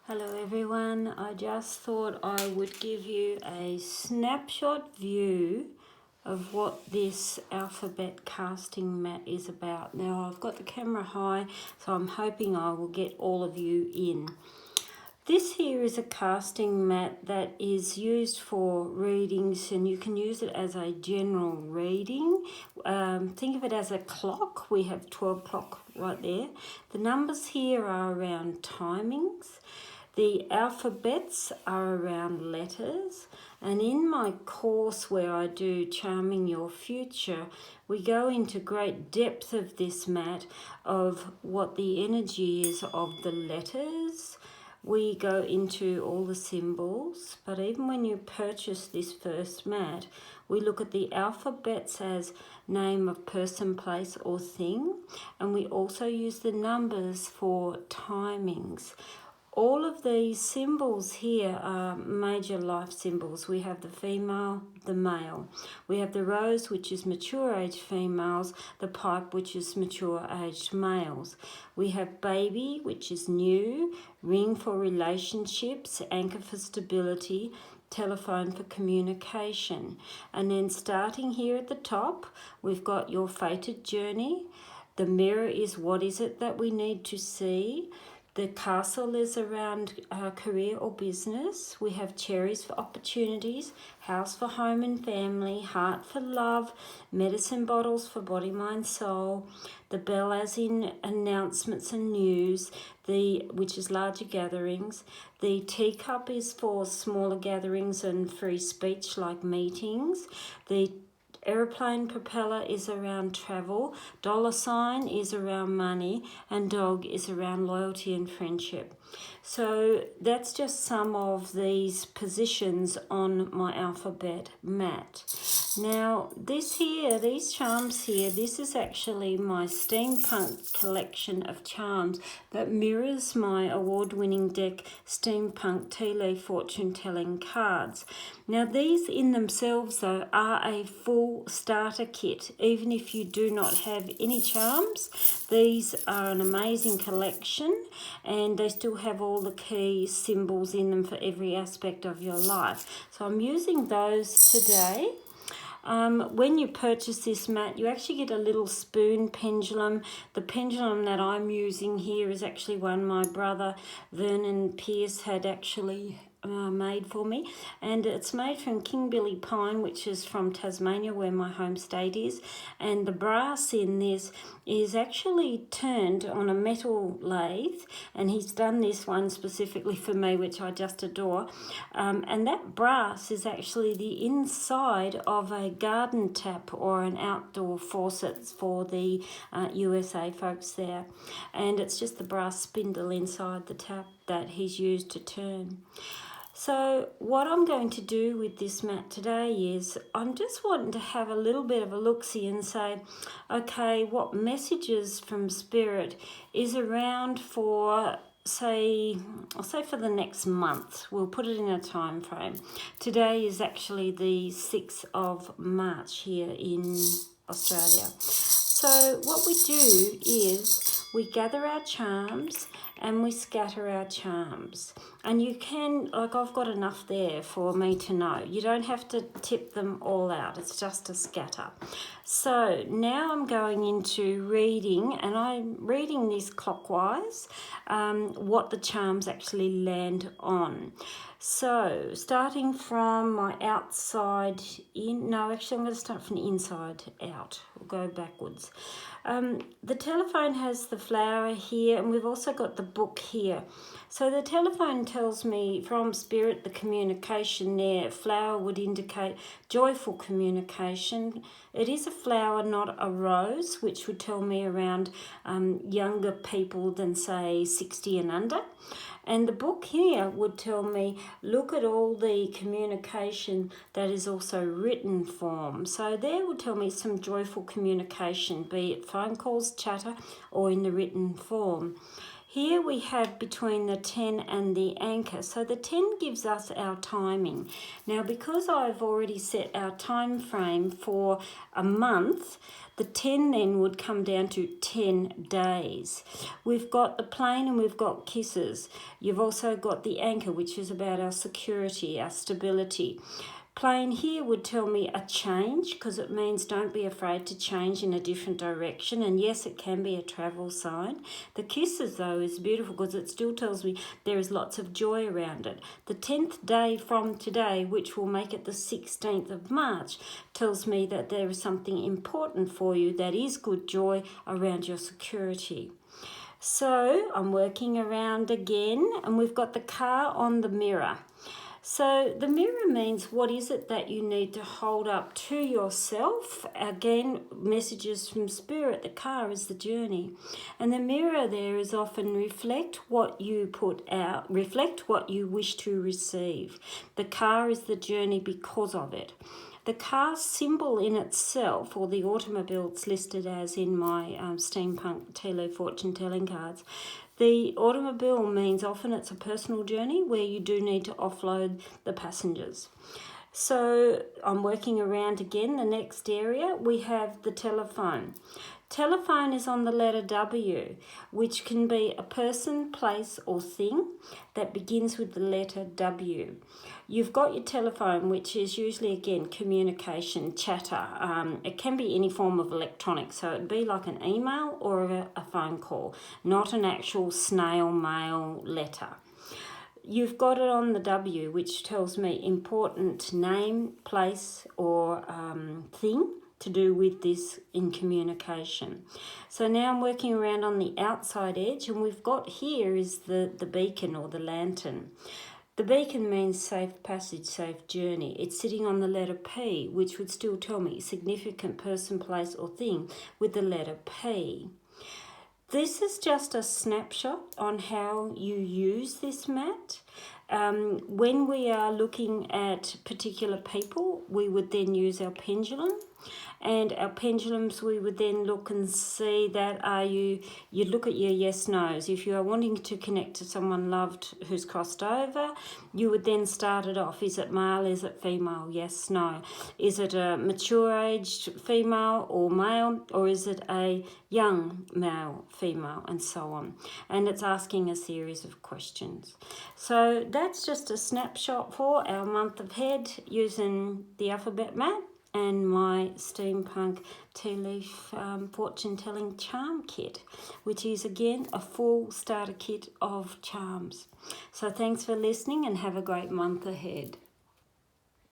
Hello everyone, I just thought I would give you a snapshot view of what this alphabet casting mat is about. Now I've got the camera high, so I'm hoping I will get all of you in. This here is a casting mat that is used for readings, and you can use it as a general reading. Think of it as a clock. We have 12 o'clock right there. The numbers here are around timings. The alphabets are around letters, and in my course where I do Charming Your Future, we go into great depth of this mat of what the energy is of the letters. We go into all the symbols, but even when you purchase this first mat, we look at the alphabets as name of person, place or thing, and we also use the numbers for timings. All of these symbols here are major life symbols. We have the female, the male. We have the rose, which is mature age females, the pipe, which is mature aged males. We have baby, which is new, ring for relationships, anchor for stability, telephone for communication. And then starting here at the top, we've got your fated journey. The mirror is what is it that we need to see. The castle is around career or business. We have cherries for opportunities, house for home and family, heart for love, medicine bottles for body, mind, soul. The bell as in announcements and news, which is larger gatherings. The teacup is for smaller gatherings and free speech like meetings. The aeroplane propeller is around travel, dollar sign is around money, and dog is around loyalty and friendship. So that's just some of these positions on my alphabet mat. Now this here, these charms here, this is actually my steampunk collection of charms that mirrors my award-winning deck Steampunk Tea Leaf Fortune Telling cards. Now these in themselves though are a full starter kit. Even if you do not have any charms, these are an amazing collection, and they still have all the key symbols in them for every aspect of your life. So I'm using those today. When you purchase this mat, you actually get a little spoon pendulum. The pendulum that I'm using here is actually one my brother Vernon Pierce had actually made for me, and it's made from King Billy pine, which is from Tasmania where my home state is, and the brass in this is actually turned on a metal lathe, and he's done this one specifically for me, which I just adore, and that brass is actually the inside of a garden tap or an outdoor faucet for the USA folks there, and it's just the brass spindle inside the tap that he's used to turn. So what I'm going to do with this mat today is I'm just wanting to have a little bit of a look-see and say, okay, what messages from Spirit is around for, I'll say for the next month. We'll put it in a time frame. Today is actually the 6th of March here in Australia. So what we do is we gather our charms and we scatter our charms. And you can, like I've got enough there for me to know. You don't have to tip them all out. It's just a scatter. So now I'm going into reading, and I'm reading this clockwise, what the charms actually land on. So starting from my outside in, no, actually I'm going to start from the inside out. We'll go backwards. The telephone has the flower here, and we've also got the book here. So the telephone tells me from Spirit the communication there. Flower would indicate joyful communication. It is a flower, not a rose, which would tell me around younger people than say 60 and under. And the book here would tell me, look at all the communication that is also written form. So there would tell me some joyful communication, be it phone calls, chatter, or in the written form. Here we have between the 10 and the anchor. So the 10 gives us our timing. Now, because I've already set our time frame for a month, the 10 then would come down to 10 days. We've got the plane and we've got kisses. You've also got the anchor, which is about our security, our stability. Plane here would tell me a change, because it means don't be afraid to change in a different direction. And yes, it can be a travel sign. The kisses, though, is beautiful because it still tells me there is lots of joy around it. The 10th day from today, which will make it the 16th of March, tells me that there is something important for you that is good joy around your security. So I'm working around again, and we've got the car on the mirror. So the mirror means what is it that you need to hold up to yourself. Again, messages from spirit. The car is the journey. And the mirror there is often reflect what you put out, reflect what you wish to receive. The car is the journey because of it. The car symbol in itself, or the automobile it's listed as in my steampunk tea leaf fortune telling cards, the automobile means often it's a personal journey where you do need to offload the passengers. So I'm working around again. The next area, we have the telephone. Telephone is on the letter W, which can be a person, place, or thing that begins with the letter W. You've got your telephone, which is usually, again, communication, chatter. It can be any form of electronic, so it'd be like an email or a phone call, not an actual snail mail letter. You've got it on the W, which tells me important name, place, or thing to do with this in communication. So now I'm working around on the outside edge, and we've got here is the beacon or the lantern. The beacon means safe passage, safe journey. It's sitting on the letter P, which would still tell me significant person, place, or thing with the letter P. This is just a snapshot on how you use this mat. When we are looking at particular people, we would then use our pendulum. And our pendulums, we would then look and see that you look at your yes, no's. If you are wanting to connect to someone loved who's crossed over, you would then start it off. Is it male? Is it female? Yes, no. Is it a mature-aged female or male? Or is it a young male, female, and so on? And it's asking a series of questions. So that's just a snapshot for our month ahead using the alphabet mat and my steampunk tea leaf fortune telling charm kit, which is again a full starter kit of charms. So thanks for listening and have a great month ahead.